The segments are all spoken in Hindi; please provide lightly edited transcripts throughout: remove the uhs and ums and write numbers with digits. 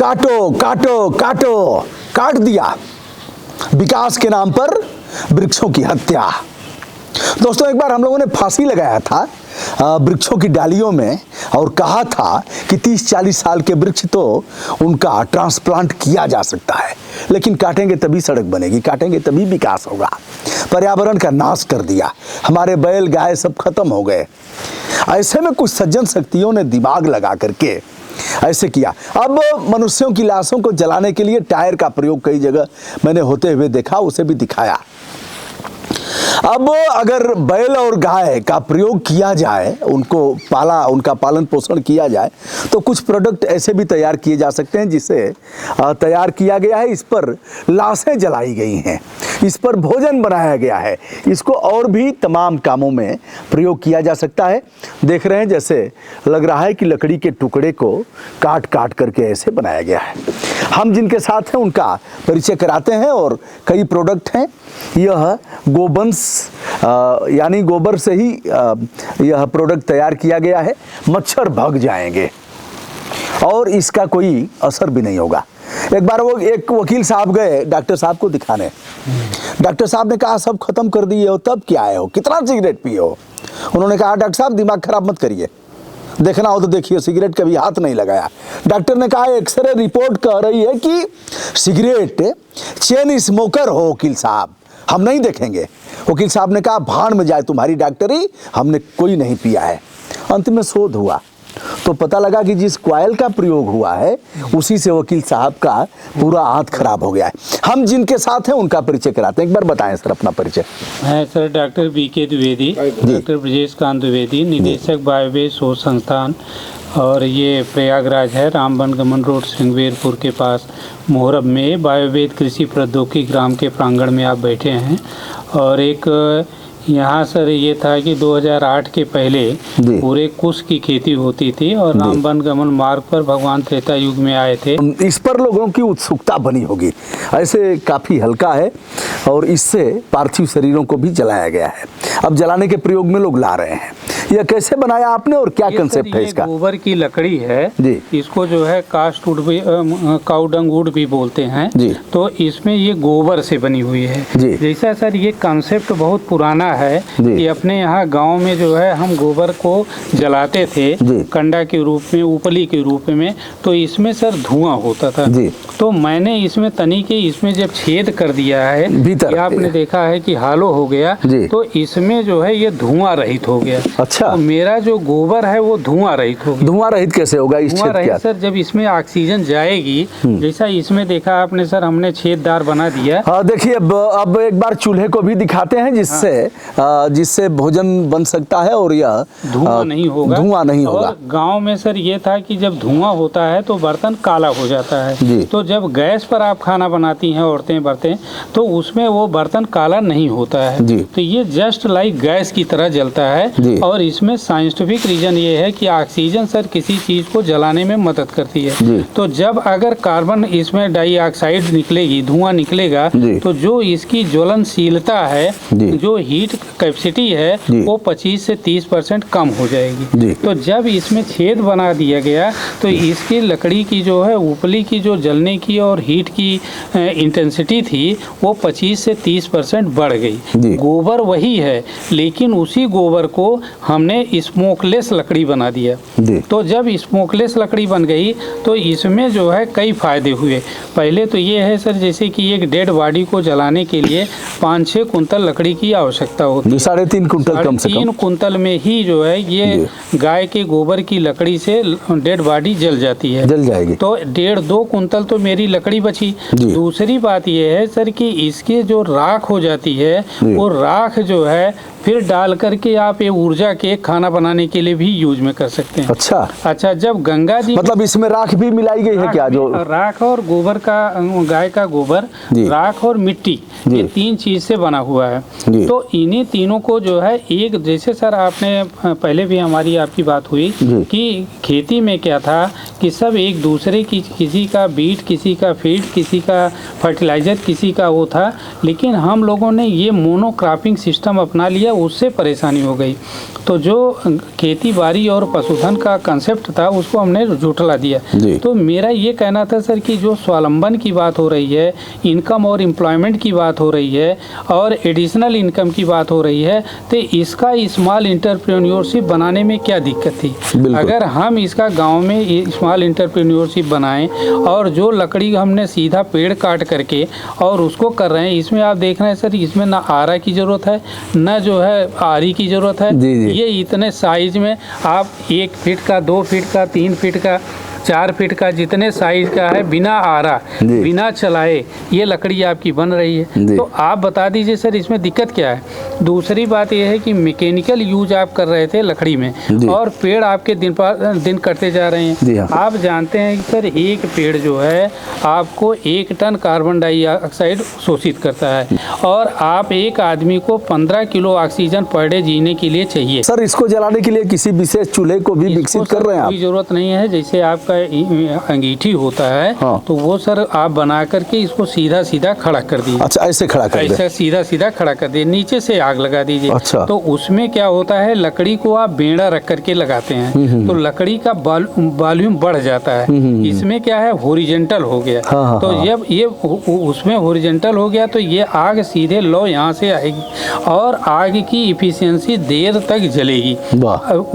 काटो काटो काटो, काट दिया विकास के नाम पर वृक्षों की हत्या। दोस्तों, एक बार हम लोगों ने फांसी लगाया था वृक्षों की डालियों में और कहा था कि 30-40 साल के वृक्ष तो उनका ट्रांसप्लांट किया जा सकता है, लेकिन काटेंगे तभी सड़क बनेगी, काटेंगे तभी विकास होगा। पर्यावरण का नाश कर दिया, हमारे बैल गाय सब खत्म हो गए। ऐसे में कुछ सज्जन शक्तियों ने दिमाग लगा करके ऐसे किया। अब मनुष्यों की लाशों को जलाने के लिए टायर का प्रयोग कई जगह मैंने होते हुए देखा, उसे भी दिखाया। अब अगर बैल और गाय का प्रयोग किया जाए, उनका पालन पोषण किया जाए, तो कुछ प्रोडक्ट ऐसे भी तैयार किए जा सकते हैं जिसे तैयार किया गया है, इस पर लाशें जलाई गई हैं, इस पर भोजन बनाया गया है, इसको और भी तमाम कामों में प्रयोग किया जा सकता है। देख रहे हैं, जैसे लग रहा है कि लकड़ी के टुकड़े को काट काट करके ऐसे बनाया गया है। हम जिनके साथ हैं उनका परिचय कराते हैं, और कई प्रोडक्ट हैं। यह गोवंश यानी गोबर से ही यह प्रोडक्ट तैयार किया गया है। मच्छर भाग जाएंगे और इसका कोई असर भी नहीं होगा। एक बार वो एक वकील साहब गए डॉक्टर साहब को दिखाने। डॉक्टर साहब ने कहा सब खत्म कर दिए हो, तब क्या आए हो, कितना सिगरेट पिए हो? उन्होंने कहा डॉक्टर साहब दिमाग खराब मत करिए, देखना हो तो देखिए, सिगरेट कभी हाथ नहीं लगाया। डॉक्टर ने कहा एक्सरे रिपोर्ट कह रही है कि सिगरेट चेन स्मोकर हो वकील साहब, हम नहीं देखेंगे। वकील साहब ने कहा भाड़ में जाए तुम्हारी डॉक्टरी, हमने कोई नहीं पिया है। अंत में शोध हुआ तो पता लगा कि जिस कॉइल का प्रयोग हुआ है उसी से वकील साहब का पूरा हाथ खराब हो गया है। हम जिनके साथ हैं उनका परिचय कराते हैं। एक बार बताएं सर अपना परिचय। है sir doctor BK Dwivedi, doctor Brajesh Kant Dwivedi, निदेशक बायोवेद शोध संस्थान, और ये प्रयागराज है, रामबन गमन रोड, सिंगवेरपुर के पास मोहरब में बायोवेद कृषि प्रौद्योगिकी ग्राम के प्रांगण में आप बैठे हैं। और एक यहाँ सर ये था कि 2008 के पहले पूरे कुश की खेती होती थी और रामबन गमन मार्ग पर भगवान त्रेता युग में आए थे। इस पर लोगों की उत्सुकता बनी होगी। ऐसे काफ़ी हल्का है और इससे पार्थिव शरीरों को भी जलाया गया है। अब जलाने के प्रयोग में लोग ला रहे हैं। यह कैसे बनाया आपने और क्या कंसेप्ट है इसका? गोबर की लकड़ी है जी, इसको जो है कास्ट वुड भी काऊ डंग वुड भी बोलते हैं जी। तो इसमें ये गोबर से बनी हुई है जी। जैसा सर ये कंसेप्ट बहुत पुराना है कि अपने यहाँ गांव में जो है हम गोबर को जलाते थे कंडा के रूप में, उपली के रूप में, तो इसमें सर धुआं होता था जी। तो मैंने इसमें तनी के इसमें जब छेद कर दिया है भीतर, आपने देखा है कि हालो हो गया, तो इसमें जो है ये धुआं रहित हो गया। अच्छा, तो मेरा जो गोबर है वो धुआं रहित होगा। धुआं रहित कैसे होगा? इस धुआं रहित सर जब इसमें ऑक्सीजन जाएगी, जैसा इसमें देखा आपने सर, हमने छेददार बना दिया। हाँ देखिए, अब एक बार चूल्हे को भी दिखाते हैं जिससे भोजन बन सकता है और यह धुआं नहीं होगा। धुआं नहीं होगा। और गांव में सर ये था कि जब धुआं होता है तो बर्तन काला हो जाता है। तो जब गैस पर आप खाना बनाती हैं औरतें बर्तन, तो उसमें वो बर्तन काला नहीं होता है। तो ये जस्ट लाइक गैस की तरह जलता है। और इसमें साइंटिफिक रीजन ये है कि ऑक्सीजन सर किसी चीज को जलाने में मदद करती है। तो जब अगर कार्बन इसमें डाइऑक्साइड निकलेगी, धुआं निकलेगा, तो जो इसकी ज्वलनशीलता है, जो हीट कैपेसिटी है, वो 25 से 30% कम हो जाएगी। तो जब इसमें छेद बना दिया गया तो इसकी लकड़ी की जो है उपली की जो जलने की और हीट की इंटेंसिटी थी वो 25 से 30% बढ़ गई। गोबर वही है लेकिन उसी गोबर को हमने स्मोकलेस लकड़ी बना दिया। तो जब स्मोकलेस लकड़ी बन गई तो इसमें जो है कई फायदे हुए। पहले तो ये है सर, जैसे कि एक डेड बॉडी को जलाने के लिए 5-6 कुंतल लकड़ी की आवश्यकता होती है। 3.5 कुंतल कम से कम। 3 कुंतल में ही जो है ये गाय के गोबर की लकड़ी से डेड बॉडी जल जाती है, जल जाएगी। तो 1.5-2 कुंतल तो मेरी लकड़ी बची। दूसरी बात ये है सर कि इसके जो राख हो जाती है, वो राख जो है फिर डाल करके आप ये ऊर्जा के खाना बनाने के लिए भी यूज में कर सकते हैं। अच्छा, जब गंगा जी, मतलब इसमें राख भी मिलाई गई है क्या? जो राख और गोबर का, गाय का गोबर, राख और मिट्टी, ये 3 चीज से बना हुआ है। तो इन्हीं तीनों को जो है एक, जैसे सर आपने पहले भी हमारी आपकी बात हुई कि खेती में क्या था कि सब एक दूसरे की, किसी का बीट, किसी का फीड, किसी का फर्टिलाइजर, किसी का वो था, लेकिन हम लोगों ने ये मोनोक्रॉपिंग सिस्टम अपना लिया, उससे परेशानी हो गई। तो तो जो खेती बाड़ी और पशुधन का कंसेप्ट था उसको हमने झुठला दिया। तो मेरा ये कहना था सर कि जो स्वावलंबन की बात हो रही है, इनकम और एम्प्लॉयमेंट की बात हो रही है और एडिशनल इनकम की बात हो रही है, तो इसका स्मॉल इंटरप्रेन्योरशिप बनाने में क्या दिक्कत थी? अगर हम इसका गांव में स्मॉल इंटरप्रेन्योरशिप बनाएं और जो लकड़ी हमने सीधा पेड़ काट करके और उसको कर रहे हैं, इसमें आप देख रहे हैं सर, इसमें ना आरा की ज़रूरत है ना जो है आरी की ज़रूरत है। ये इतने साइज में आप 1 फीट का, 2 फीट का, 3 फीट का, 4 फीट का, जितने साइज का है, बिना आरा बिना चलाए ये लकड़ी आपकी बन रही है। तो आप बता दीजिए सर इसमें दिक्कत क्या है? दूसरी बात यह है कि मैकेनिकल यूज आप कर रहे थे लकड़ी में और पेड़ आपके दिन पर दिन कटते जा रहे हैं। आप जानते हैं कि सर एक पेड़ जो है आपको 1 टन कार्बन डाइऑक्साइड शोषित करता है और आप एक आदमी को 15 किलो ऑक्सीजन पर डे जीने के लिए चाहिए। सर इसको जलाने के लिए किसी विशेष चूल्हे को भी विकसित कर रहे हैं आप? कोई जरूरत नहीं है। जैसे आपका अंगीठी होता है तो वो सर आप बना करके इसको सीधा सीधा खड़ा कर दीजिए। अच्छा, ऐसे खड़ा कर दे? ऐसे सीधा सीधा खड़ा कर दीजिए, नीचे से आग लगा दीजिए। अच्छा। तो उसमें क्या होता है, लकड़ी को आप बेड़ा रख करके लगाते हैं तो लकड़ी का वॉल्यूम बढ़ जाता है। इसमें क्या है, हॉरिजॉन्टल हो गया। तो जब ये उसमें हॉरिजॉन्टल हो गया तो ये आग सीधे लो यहाँ से आएगी और आग की इफिशियंसी देर तक जलेगी।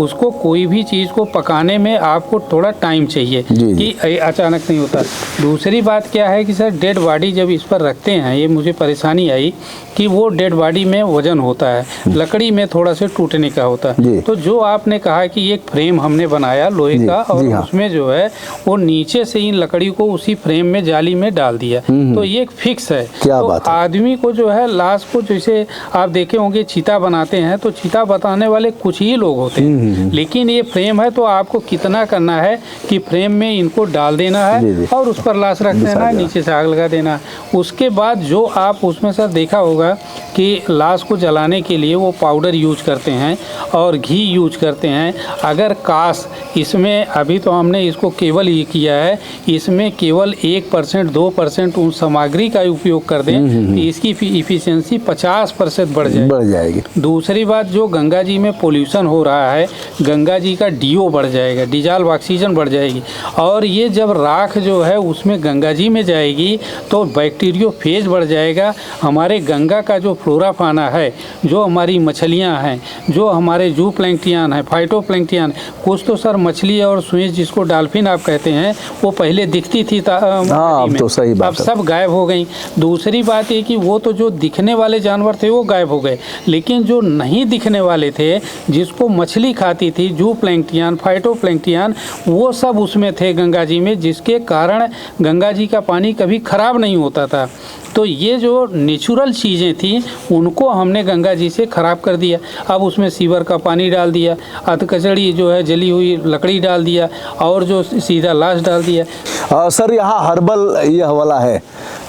उसको कोई भी चीज को पकाने में आपको थोड़ा टाइम चाहिए कि अचानक नहीं होता। दूसरी बात क्या है कि सर डेड बॉडी जब इस पर रखते हैं, ये मुझे परेशानी आई कि वो डेड बॉडी में वजन होता है, लकड़ी में थोड़ा से टूटने का होता है। तो जो आपने कहा कि एक फ्रेम हमने बनाया लोहे का और उसमें जो है वो नीचे से इन लकड़ी को उसी फ्रेम में जाली में डाल दिया, तो ये एक फिक्स है। क्या तो बात है? आदमी को जो है लाश को, जैसे आप देखे होंगे चीता बनाते हैं तो चीता बताने वाले कुछ ही लोग होते हैं, लेकिन ये फ्रेम है तो आपको कितना करना है कि फ्रेम में इनको डाल देना है और उस पर लाश रख देना है, नीचे से आग लगा देना है। उसके बाद जो आप उसमें सर देखा होगा कि लाश को जलाने के लिए वो पाउडर यूज करते हैं और घी यूज करते हैं। अगर काश इसमें अभी तो हमने इसको केवल ये किया है, इसमें केवल 1% 2% उन सामग्री का उपयोग कर दें तो इसकी इफिशियंसी 50% बढ़ जाएगी। दूसरी बात, जो गंगा जी में पोल्यूशन हो रहा है, गंगा जी का DO बढ़ जाएगा, डिजॉल्व ऑक्सीजन बढ़ जाएगी और ये जब राख जो है उसमें गंगा जी में जाएगी तो बैक्टीरियोफेज बढ़ जाएगा। हमारे गंगा का जो फ्लोरा फाना है, जो हमारी मछलियां हैं, जो हमारे जू प्लैंक्टियन है, फाइटोप्लैंक्टियन, कुछ तो सर मछली और स्विच जिसको डॉल्फिन आप कहते हैं वो पहले दिखती थी तो सही बात, अब सब गायब हो गई। दूसरी बात ये कि वो तो जो दिखने वाले जानवर थे वो गायब हो गए, लेकिन जो नहीं दिखने वाले थे जिसको मछली खाती थी, जू प्लैंक्टियन, फाइटोप्लैंक्टियन, वो सब उसमें थे गंगा जी में, जिसके कारण गंगा जी का पानी कभी खराब नहीं होता था। तो ये जो नेचुरल चीज़ें थी उनको हमने गंगा जी से ख़राब कर दिया। अब उसमें सीवर का पानी डाल दिया, अधकचड़ी जो है जली हुई लकड़ी डाल दिया और जो सीधा लाश डाल दिया। सर यहाँ हर्बल ये वाला है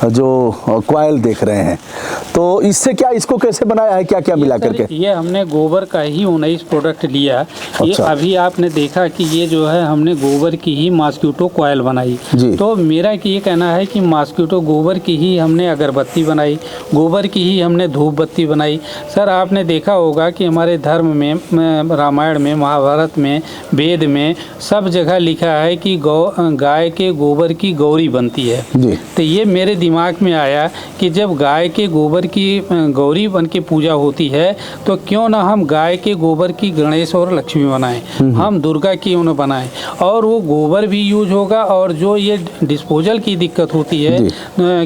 जो कॉयल देख रहे हैं, तो इससे क्या, इसको कैसे बनाया है, क्या क्या मिला करके? ये हमने गोबर का ही 19 प्रोडक्ट लिया। अच्छा। ये अभी आपने देखा कि ये जो है हमने गोबर की ही मॉस्किटो कॉयल बनाई। तो मेरा ये कहना है कि मॉस्किटो गोबर की ही हमने अगरबत्ती बनाई, गोबर की ही हमने धूप बत्ती बनाई। सर आपने देखा होगा कि हमारे धर्म में, रामायण में, महाभारत में, वेद में सब जगह लिखा है कि गाय के गोबर की गौरी बनती है। तो ये मेरे दिमाग में आया कि जब गाय के गोबर की गौरी बन के पूजा होती है तो क्यों ना हम गाय के गोबर की गणेश और लक्ष्मी बनाएं, हम दुर्गा की उन्हें बनाएं और वो गोबर भी यूज होगा। और जो ये डिस्पोजल की दिक्कत होती है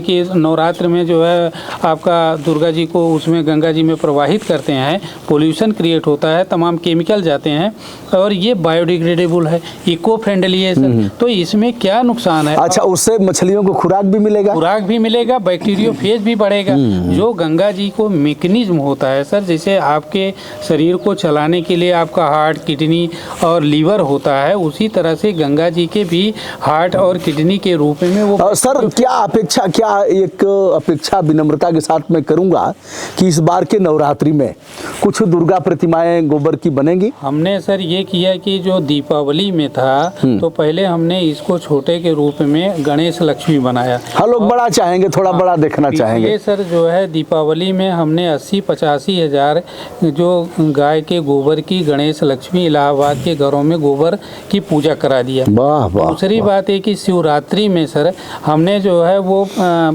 कि नवरात्र में जो है आपका दुर्गा जी को उसमें गंगा जी में प्रवाहित करते हैं, पोल्यूशन क्रिएट होता है, तमाम केमिकल जाते हैं और ये बायोडिग्रेडेबल है, इको फ्रेंडली है सर। तो इसमें क्या नुकसान है? अच्छा, उससे मछलियों को खुराक भी मिलेगा? खुराक भी मिलेगा, बैक्टीरियोफेज भी बढ़ेगा। जो गंगा जी को मैकेनिज्म होता है सर, जैसे आपके शरीर को चलाने के लिए आपका हार्ट, किडनी और लीवर होता है, उसी तरह से गंगा पिताजी के भी हार्ट और किडनी के रूप में वो सर एक अपेक्षा विनम्रता के साथ मैं करूंगा कि इस बार के नवरात्रि में कुछ दुर्गा प्रतिमाएं गोबर की बनेंगी। हमने सर ये किया कि जो दीपावली में था तो पहले हमने इसको छोटे के रूप में गणेश लक्ष्मी बनाया। हाँ, लोग बड़ा चाहेंगे, थोड़ा बड़ा देखना चाहेंगे। ये सर जो है दीपावली में हमने 80-85 हजार जो गाय के गोबर की गणेश लक्ष्मी इलाहाबाद के घरों में गोबर की पूजा करा दिया। वाह वाह। दूसरी बात है कि शिवरात्रि में सर हमने जो है वो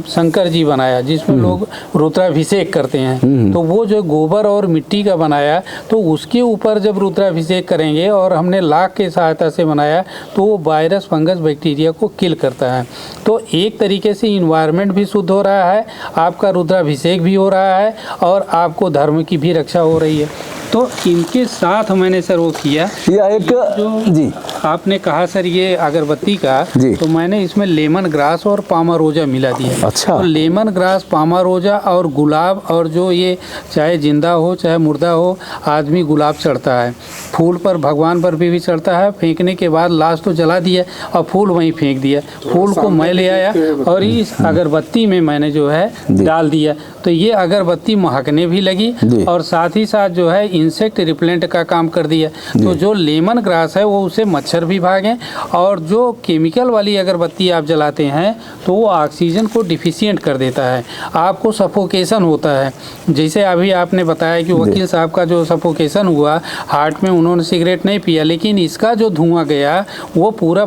शंकर जी बनाया जिसमें लोग रुद्राभिषेक करते हैं। तो वो जो गोबर और मिट्टी का बनाया तो उसके ऊपर जब रुद्राभिषेक करेंगे और हमने लाख के सहायता से बनाया तो वो वायरस फंगस बैक्टीरिया को किल करता है। तो एक तरीके से इन्वायरमेंट भी शुद्ध हो रहा है, आपका रुद्राभिषेक भी हो रहा है और आपको धर्म की भी रक्षा हो रही है। तो इनके साथ मैंने सर वो किया यह एक जो जी आपने कहा सर ये अगरबत्ती का, तो मैंने इसमें लेमन ग्रास और पामारोजा मिला दिया। अच्छा। तो लेमन ग्रास, पामारोजा और गुलाब, और जो ये चाहे जिंदा हो चाहे मुर्दा हो आदमी गुलाब चढ़ता है, फूल पर भगवान पर भी चढ़ता है। फेंकने के बाद लास्ट तो जला दिया और फूल वहीं फेंक दिया। फूल को मैं ले आया और इस अगरबत्ती में मैंने जो है डाल दिया। तो ये अगरबत्ती महकने भी लगी और साथ ही साथ जो है इंसेक्ट रिपेलेंट का काम कर दिया। तो जो लेमन ग्रास है वो उससे मच्छर भी भागे, और जो केमिकल वाली अगरबत्ती आप जलाते हैं तो वो ऑक्सीजन को डिफिशिएंट कर देता है, आपको सफोकेशन होता है। जैसे अभी आपने बताया कि वकील साहब का जो सफोकेशन हुआ हार्ट में, उन्होंने सिगरेट नहीं पिया लेकिन इसका जो धुआं गया वो पूरा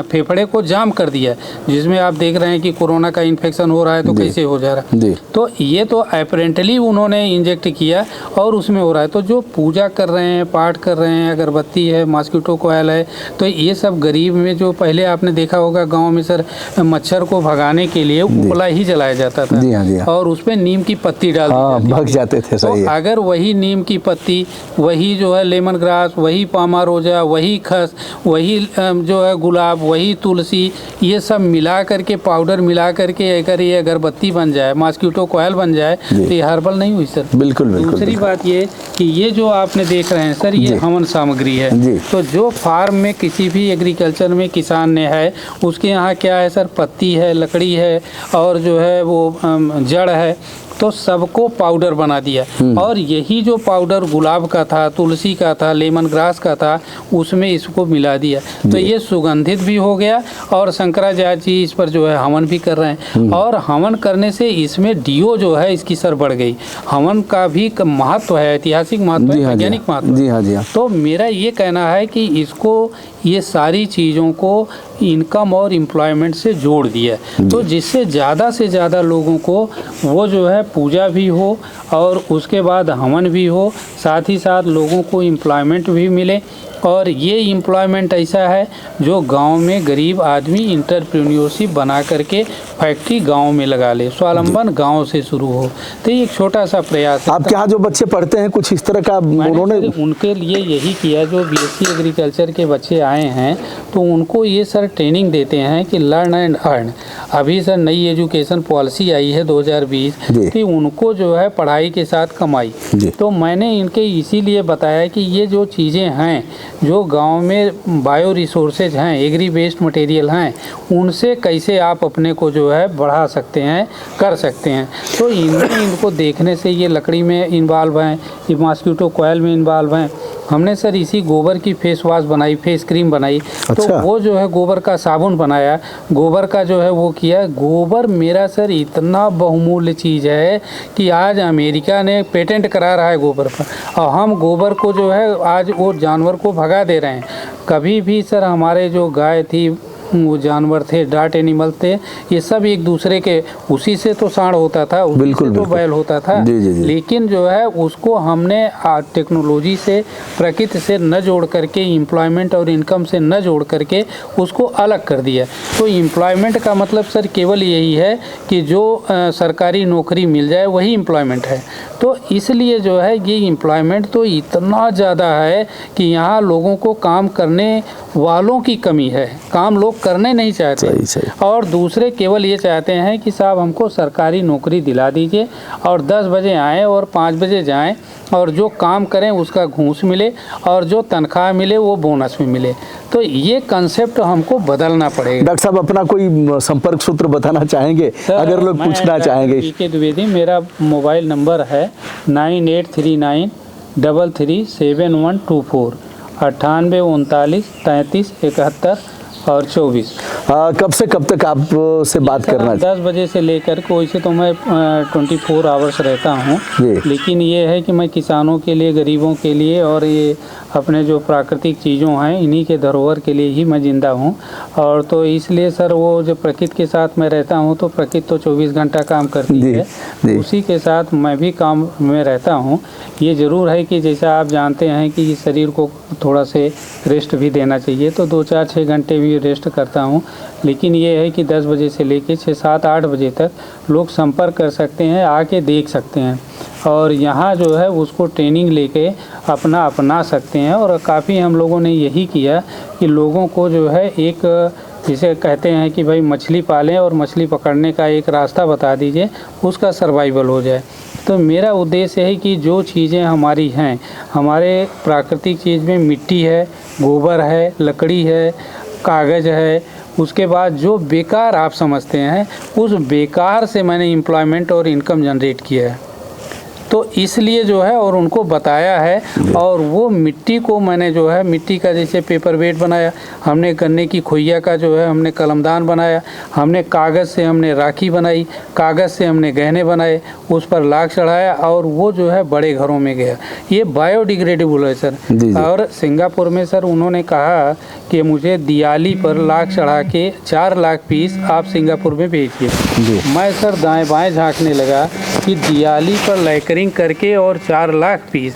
फेफड़े को जाम कर दिया, जिसमें आप देख रहे हैं कि कोरोना का इन्फेक्शन हो रहा है तो कैसे हो जा रहा है। तो ये तो अपेरेंटली उन्होंने इंजेक्ट किया और उसमें हो रहा है। तो जो पूजा कर रहे हैं, पाठ कर रहे हैं, अगरबत्ती है, मॉस्किटो कॉयल है, तो ये सब गरीब में जो पहले आपने देखा होगा गांव में सर मच्छर को भगाने के लिए उपला ही जलाया जाता था। जी हाँ, जी हाँ। और उसमें नीम की पत्ती डाल दी भग जाते थे। सही है। तो अगर वही नीम की पत्ती, वही जो है लेमन ग्रास, वही पामारोजा, वही खस, वही जो है गुलाब, वही तुलसी, ये सब मिला करके पाउडर मिला करके अगर ये अगरबत्ती बन जाए, मॉस्किटो कॉयल बन जाए तो ये हर्बल नहीं हुई सर। बिल्कुल बिल्कुल। दूसरी बात ये कि ये जो आपने देख रहे हैं सर ये हवन सामग्री है। तो जो फार्म में किसी भी एग्रीकल्चर में किसान ने है उसके यहाँ क्या है सर, पत्ती है, लकड़ी है और जो है वो जड़ है, तो सबको पाउडर बना दिया। और यही जो पाउडर गुलाब का था, तुलसी का था, लेमन ग्रास का था, उसमें इसको मिला दिया। तो ये सुगंधित भी हो गया और शंकराचार्य जी इस पर जो है हवन भी कर रहे हैं। और हवन करने से इसमें डीओ जो है इसकी सर बढ़ गई। हवन का भी महत्व है, ऐतिहासिक महत्व है, वैज्ञानिक महत्व। जी हाँ, जी हाँ। तो मेरा ये कहना है कि इसको, ये सारी चीज़ों को इनकम और एम्प्लॉयमेंट से जोड़ दिया, तो जिससे ज़्यादा से ज़्यादा लोगों को वो जो है पूजा भी हो और उसके बाद हवन भी हो, साथ ही साथ लोगों को एम्प्लॉयमेंट भी मिले। और ये एम्प्लॉयमेंट ऐसा है जो गांव में गरीब आदमी इंटरप्रेन्योरशिप बना करके फैक्ट्री गांव में लगा ले, स्वावलंबन गांव से शुरू हो। तो ये एक छोटा सा प्रयास है। आपके यहाँ जो बच्चे पढ़ते हैं कुछ इस तरह का उन्होंने उनके लिए यही किया, जो बीएससी एग्रीकल्चर के बच्चे आए हैं तो उनको ये सर ट्रेनिंग देते हैं कि लर्न एंड अर्न। अभी सर नई एजुकेशन पॉलिसी आई है 2020 कि उनको जो है पढ़ाई के साथ कमाई। तो मैंने इनके इसीलिए बताया कि ये जो चीज़ें हैं जो गांव में बायो रिसोर्सेज हैं, एग्री वेस्ट मटेरियल हैं, उनसे कैसे आप अपने को जो है बढ़ा सकते हैं, कर सकते हैं। तो इनको देखने से ये लकड़ी में इन्वॉल्व हैं, ये मॉस्किटो कॉयल में इन्वॉल्व हैं। हमने सर इसी गोबर की फेस वॉश बनाई, फेस क्रीम बनाई। तो वो जो है गोबर का साबुन बनाया, गोबर का जो है वो किया। गोबर मेरा सर इतना बहुमूल्य चीज़ है कि आज अमेरिका ने पेटेंट करा रहा है गोबर पर, और हम गोबर को जो है आज वो जानवर को भगा दे रहे हैं। कभी भी सर हमारे जो गाय थी, वो जानवर थे, डार्ट एनिमल थे, ये सब एक दूसरे के, उसी से तो साँड़ होता था, उसी से तो बैल होता था। लेकिन जो है उसको हमने टेक्नोलॉजी से, प्रकृति से न जोड़ करके, एम्प्लॉयमेंट और इनकम से न जोड़ करके उसको अलग कर दिया। तो एम्प्लॉयमेंट का मतलब सर केवल यही है कि जो सरकारी नौकरी मिल जाए वही एम्प्लॉयमेंट है। तो इसलिए जो है ये एम्प्लॉयमेंट तो इतना ज़्यादा है कि यहाँ लोगों को काम करने वालों की कमी है, काम लोग लोग करने नहीं चाहते। सही। और दूसरे केवल ये चाहते हैं कि साहब हमको सरकारी नौकरी दिला दीजिए और 10 बजे आएँ और 5 बजे जाएँ और जो काम करें उसका घूस मिले और जो तनख्वाह मिले वो बोनस में मिले। तो ये कंसेप्ट हमको बदलना पड़ेगा। डॉक्टर साहब अपना कोई संपर्क सूत्र बताना चाहेंगे अगर लोग पूछना चाहेंगे? पीके द्विवेदी, मेरा मोबाइल नंबर है 9839337124, 98 39 33 71 और 24। कब से कब तक आप से बात करना? 10 बजे से लेकर के, वैसे तो मैं 24 आवर्स रहता हूँ, लेकिन ये है कि मैं किसानों के लिए, गरीबों के लिए और ये अपने जो प्राकृतिक चीज़ों हैं इन्हीं के धरोहर के लिए ही मैं ज़िंदा हूँ। और तो इसलिए सर वो जो प्रकृति के साथ मैं रहता हूँ तो प्रकृति तो 24 घंटा काम करती है, उसी के साथ मैं भी काम में रहता हूँ। ये ज़रूर है कि जैसा आप जानते हैं कि शरीर को थोड़ा से रेस्ट भी देना चाहिए, तो 2-4-6 घंटे भी रेस्ट करता हूँ। लेकिन ये है कि 10 बजे से लेकर 6-7-8 बजे तक लोग संपर्क कर सकते हैं, आके देख सकते हैं और यहाँ जो है उसको ट्रेनिंग लेके अपना सकते हैं। और काफ़ी हम लोगों ने यही किया कि लोगों को जो है एक, जिसे कहते हैं कि भाई मछली पालें और मछली पकड़ने का एक रास्ता बता दीजिए, उसका सर्वाइवल हो जाए। तो मेरा उद्देश्य है कि जो चीज़ें हमारी हैं, हमारे प्राकृतिक चीज़ में मिट्टी है, गोबर है, लकड़ी है, कागज़ है, उसके बाद जो बेकार आप समझते हैं उस बेकार से मैंने एम्प्लॉयमेंट और इनकम जनरेट किया है। तो इसलिए जो है और उनको बताया है। और वो मिट्टी को मैंने जो है मिट्टी का जैसे पेपर वेट बनाया, हमने गन्ने की खोइया का जो है हमने कलमदान बनाया, हमने कागज़ से हमने राखी बनाई, कागज़ से हमने गहने बनाए, उस पर लाख चढ़ाया और वो जो है बड़े घरों में गया। ये बायोडिग्रेडेबल है सर। और सिंगापुर में सर उन्होंने कहा कि मुझे दिवाली पर लाख चढ़ा के 4 लाख पीस आप सिंगापुर में बेचिए। मैं सर दाएँ बाएँ झाँकने लगा कि दिवाली पर लैकरिंग करके और 4 लाख पीस।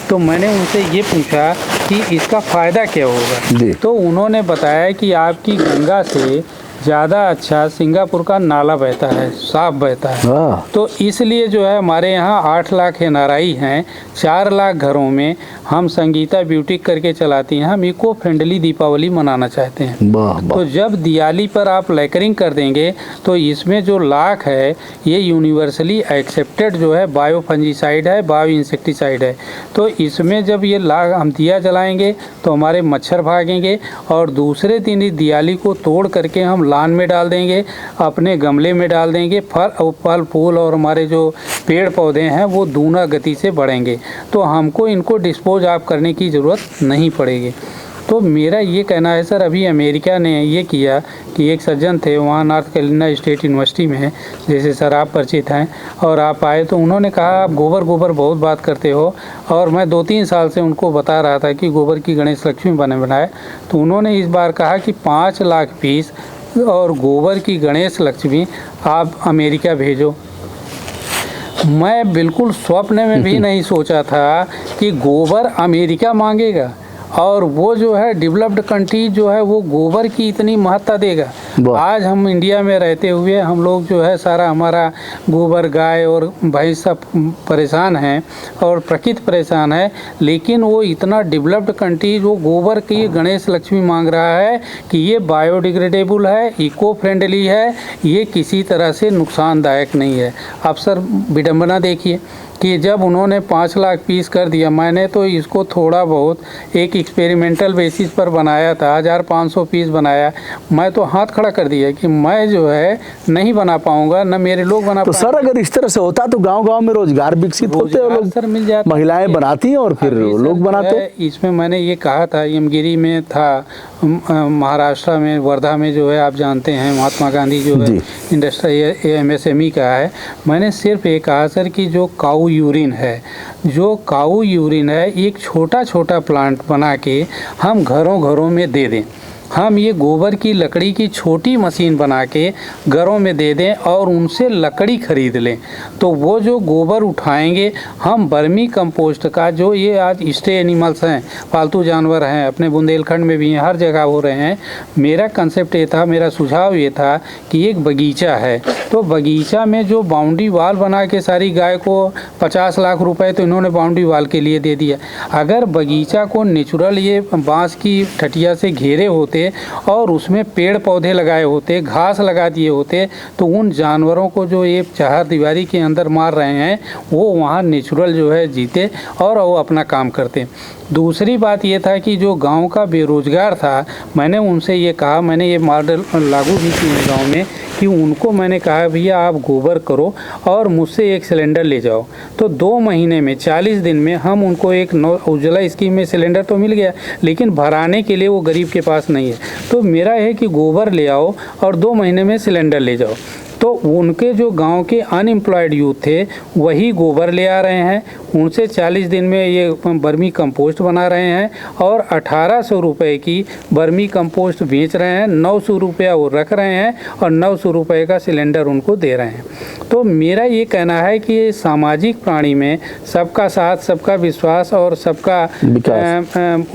तो मैंने उनसे ये पूछा कि इसका फ़ायदा क्या होगा, तो उन्होंने बताया कि आपकी गंगा से ज़्यादा अच्छा सिंगापुर का नाला बहता है, साफ बहता है। तो इसलिए जो है हमारे यहाँ 8 लाख एनआरआई हैं, 4 लाख घरों में हम संगीता ब्यूटिक करके चलाती हैं। हम इको फ्रेंडली दीपावली मनाना चाहते हैं। तो जब दिवाली पर आप लैकरिंग कर देंगे तो इसमें जो लाख है ये यूनिवर्सली एक्सेप्टेड जो है बायो फंजीसाइड है, बायो इंसेक्टिसाइड है। तो इसमें जब ये लाख हम दिया जलाएंगे तो हमारे मच्छर भागेंगे और दूसरे दिन इस दिवाली को तोड़ करके हम लान में डाल देंगे, अपने गमले में डाल देंगे। फल फूल और हमारे जो पेड़ पौधे हैं वो दूना गति से बढ़ेंगे। तो हमको इनको डिस्पोज ऑफ करने की ज़रूरत नहीं पड़ेगी। तो मेरा ये कहना है सर, अभी अमेरिका ने ये किया कि एक सज्जन थे वहाँ नॉर्थ कैरोलिना स्टेट यूनिवर्सिटी में, जैसे सर आप परिचित हैं और आप आए, तो उन्होंने कहा आप गोबर बहुत बात करते हो। और मैं 2-3 साल से उनको बता रहा था कि गोबर की गणेश लक्ष्मी बनाए। तो उन्होंने इस बार कहा कि 5 लाख पीस और गोबर की गणेश लक्ष्मी आप अमेरिका भेजो। मैं बिल्कुल स्वप्न में भी नहीं सोचा था कि गोबर अमेरिका मांगेगा और वो जो है डेवलप्ड कंट्री जो है वो गोबर की इतनी महत्ता देगा। आज हम इंडिया में रहते हुए हम लोग जो है सारा हमारा गोबर, गाय और भैंस सब परेशान हैं और प्रकृति परेशान है, लेकिन वो इतना डेवलप्ड कंट्री जो गोबर की गणेश लक्ष्मी मांग रहा है कि ये बायोडिग्रेडेबल है, इको फ्रेंडली है, ये किसी तरह से नुकसानदायक नहीं है। अब सर विडंबना देखिए कि जब उन्होंने 5 लाख पीस कर दिया, मैंने तो इसको थोड़ा बहुत एक एक्सपेरिमेंटल बेसिस पर बनाया था, 1500 पीस बनाया। मैं तो हाथ खड़ा कर दिया कि मैं जो है नहीं बना पाऊंगा, न मेरे लोग बना तो सर अगर इस तरह से होता तो गांव-गांव में रोजगार विकसित होते हैं, लोग सर मिल जाता, महिलाएं बनाती हैं और फिर लोग बनाते। इसमें मैंने ये कहा था, यमगिरी में था, महाराष्ट्र में वर्धा में जो है आप जानते हैं महात्मा गांधी जो है इंडस्ट्री MSME का है। मैंने सिर्फ ये कहा सर कि जो काऊ यूरिन है, एक छोटा प्लांट बना के हम घरों में दे दें। हम ये गोबर की लकड़ी की छोटी मशीन बना के घरों में दे दें और उनसे लकड़ी खरीद लें, तो वो जो गोबर उठाएंगे हम वर्मी कंपोस्ट का, जो ये आज स्टे एनिमल्स हैं, पालतू जानवर हैं, अपने बुंदेलखंड में भी हैं, हर जगह हो रहे हैं। मेरा कंसेप्ट ये था, मेरा सुझाव ये था कि एक बगीचा है, तो बगीचा में जो बाउंड्री वाल बना के सारी गाय को 50 लाख रुपए तो इन्होंने बाउंड्री वाल के लिए दे दिया। अगर बगीचा को नेचुरल ये बाँस की ठटिया से घेरे होते होते और उसमें पेड़ पौधे लगाए होते, घास लगा दिए होते, तो उन जानवरों को जो ये चार दीवारी के अंदर मार रहे हैं वो वहाँ नेचुरल जो है जीते और वो अपना काम करते। दूसरी बात ये था कि जो गांव का बेरोजगार था, मैंने उनसे ये कहा, मैंने ये मॉडल लागू भी किए गांव में, कि उनको मैंने कहा भैया आप गोबर करो और मुझसे एक सिलेंडर ले जाओ। तो 2 महीने में 40 दिन में हम उनको एक उज्ज्वला स्कीम में सिलेंडर तो मिल गया, लेकिन भराने के लिए वो गरीब के पास नहीं है। तो मेरा है कि गोबर ले आओ और 2 महीने में सिलेंडर ले जाओ। तो उनके जो गांव के अनएम्प्लॉयड यूथ थे वही गोबर ले आ रहे हैं, उनसे 40 दिन में ये बर्मी कंपोस्ट बना रहे हैं और 1800 रुपये की बर्मी कंपोस्ट बेच रहे हैं, 900 रुपया वो रख रहे हैं और 900 रुपये का सिलेंडर उनको दे रहे हैं। तो मेरा ये कहना है कि सामाजिक प्राणी में सबका साथ, सबका विश्वास और सबका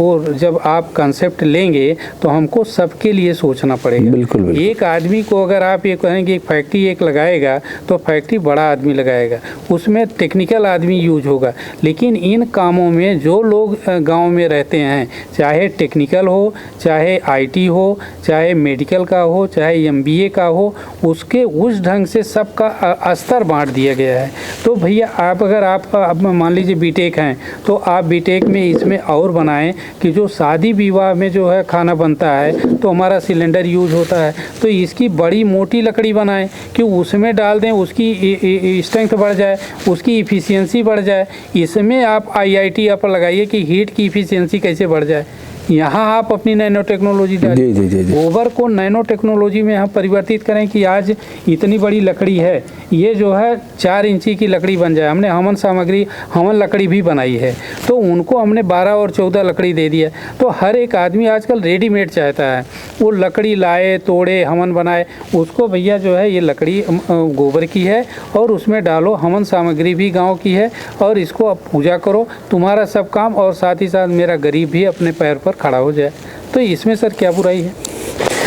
और जब आप कंसेप्ट लेंगे तो हमको सबके लिए सोचना पड़ेगा। बिल्कुल। एक आदमी को अगर आप ये कहेंगे फैक्ट्री एक लगाएगा तो फैक्ट्री बड़ा आदमी लगाएगा, उसमें टेक्निकल आदमी यूज होगा, लेकिन इन कामों में जो लोग गांव में रहते हैं, चाहे टेक्निकल हो, चाहे आईटी हो, चाहे मेडिकल का हो, चाहे एमबीए का हो, उसके उस ढंग से सबका स्तर बांट दिया गया है। तो भैया आप अगर आप मान लीजिए बीटेक हैं तो आप बीटेक में इसमें और बनाएं कि जो शादी विवाह में जो है खाना बनता है तो हमारा सिलेंडर यूज होता है, तो इसकी बड़ी मोटी लकड़ी बनाएं कि उसमें डाल दें, उसकी स्ट्रेंथ बढ़ जाए, उसकी इफ़िशियंसी बढ़ जाए। इसमें आप आईआईटी आप लगाइए कि हीट की इफ़िशियंसी कैसे बढ़ जाए। यहाँ आप अपनी नैनो टेक्नोलॉजी डालिए, गोबर को नैनो टेक्नोलॉजी में हम परिवर्तित करें कि आज इतनी बड़ी लकड़ी है, ये जो है 4 इंची की लकड़ी बन जाए। हमने हवन सामग्री, हवन लकड़ी भी बनाई है, तो उनको हमने 12 और 14 लकड़ी दे दिया। तो हर एक आदमी आजकल रेडीमेड चाहता है, वो लकड़ी लाए, तोड़े, हवन बनाए। उसको भैया जो है ये लकड़ी गोबर की है और उसमें डालो, हवन सामग्री भी गाँव की है और इसको अब पूजा करो, तुम्हारा सब काम, और साथ ही साथ मेरा गरीब भी अपने पैर पर खड़ा हो जाए। तो इसमें सर क्या बुराई है?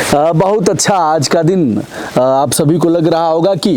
बहुत अच्छा। आज का दिन आप सभी को लग रहा होगा कि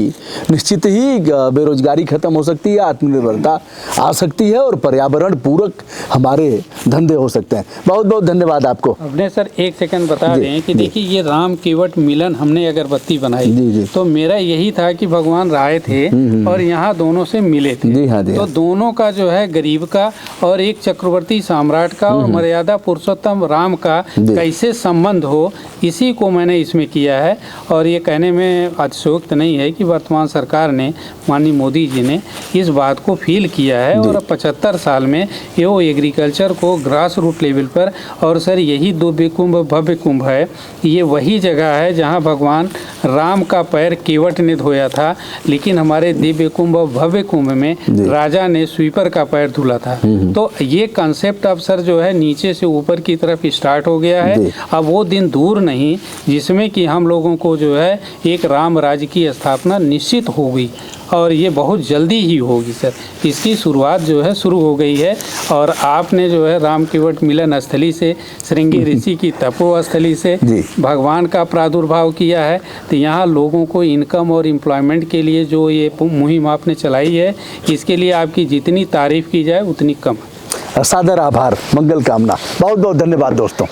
निश्चित ही बेरोजगारी खत्म हो सकती है, आत्मनिर्भरता आ सकती है और पर्यावरण पूरक हमारे धंधे हो सकते हैं। बहुत बहुत धन्यवाद आपको। अपने सर एक सेकंड बता दें कि देखिए ये राम केवट मिलन हमने अगरबत्ती बनाई, तो मेरा यही था कि भगवान राय थे और यहाँ दोनों से मिले थे। जी हाँ, तो दोनों का जो है गरीब का और एक चक्रवर्ती सम्राट का और मर्यादा पुरुषोत्तम राम का कैसे संबंध हो, इसी को मैंने इसमें किया है। और ये कहने में अतिशयोक्त नहीं है कि वर्तमान सरकार ने, माननीय मोदी जी ने इस बात को फील किया है और 75 साल में ये वो एग्रीकल्चर को ग्रास रूट लेवल पर, और सर यही दिव्य कुंभ भव्य कुंभ है, ये वही जगह है जहाँ भगवान राम का पैर केवट ने धोया था, लेकिन हमारे दिव्य कुंभ भव्य कुंभ में राजा ने स्वीपर का पैर धुला था। तो ये कंसेप्ट अब सर जो है नीचे से ऊपर की तरफ स्टार्ट हो गया है। अब वो दिन दूर नहीं जिसमें कि हम लोगों को जो है एक राम राज्य की स्थापना निश्चित होगी और ये बहुत जल्दी ही होगी सर। इसकी शुरुआत जो है शुरू हो गई है और आपने जो है राम केवट मिलन स्थली से, श्रृंगी ऋषि की तपोस्थली से भगवान का प्रादुर्भाव किया है। तो यहाँ लोगों को इनकम और एम्प्लॉयमेंट के लिए जो ये मुहिम आपने चलाई है, इसके लिए आपकी जितनी तारीफ की जाए उतनी कम है। सादर आभार, मंगल कामना। बहुत बहुत धन्यवाद दोस्तों।